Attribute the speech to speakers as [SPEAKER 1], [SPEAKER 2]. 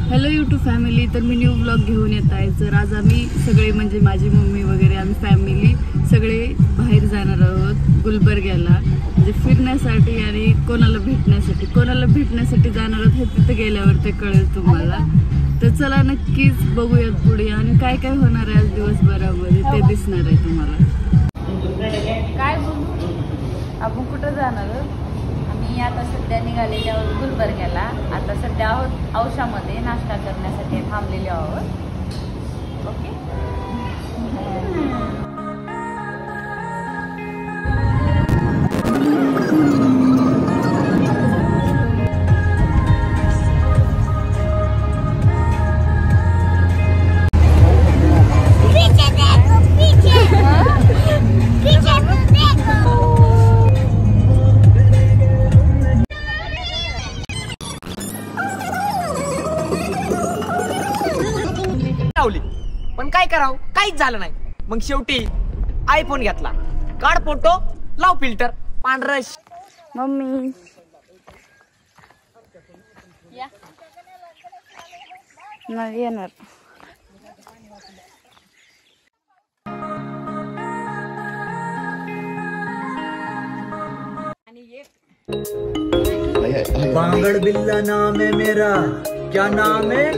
[SPEAKER 1] Hello YouTube family, तर मी new blog घेऊन येत आहे. तर आज आम्ही सगळे म्हणजे माझी मम्मी वगैरे आम्ही फॅमिली सगळे बाहेर जाणार आहोत गुलबर्ग्याला, म्हणजे फिरण्यासाठी आणि कोणाला भेटण्यासाठी जाणार आहोत. हे तिथे गेल्यावर ते कळेल तुम्हाला. तर चला नक्कीच बघूयात पुढे आणि काय काय होणार आहे आज दिवसभरामध्ये ते दिसणार आहे तुम्हाला. काय बोलू, आपण कुठं जाणार आहोत? आम्ही आता सध्या निघालेले आहोत गुलबर्ग्याला. आता सध्या आहोत औशामध्ये, नाश्ता करण्यासाठी थांबलेले आहोत. ओके,
[SPEAKER 2] पण काय करावं, काहीच झालं नाही. मग शेवटी आयफोन घेतला. काढ फोटो, लाव फिल्टर, पांढरश.
[SPEAKER 1] मम्मी नाही येणार.
[SPEAKER 3] बांगड़ बिल्ला नाम है मेरा, क्या नाम है?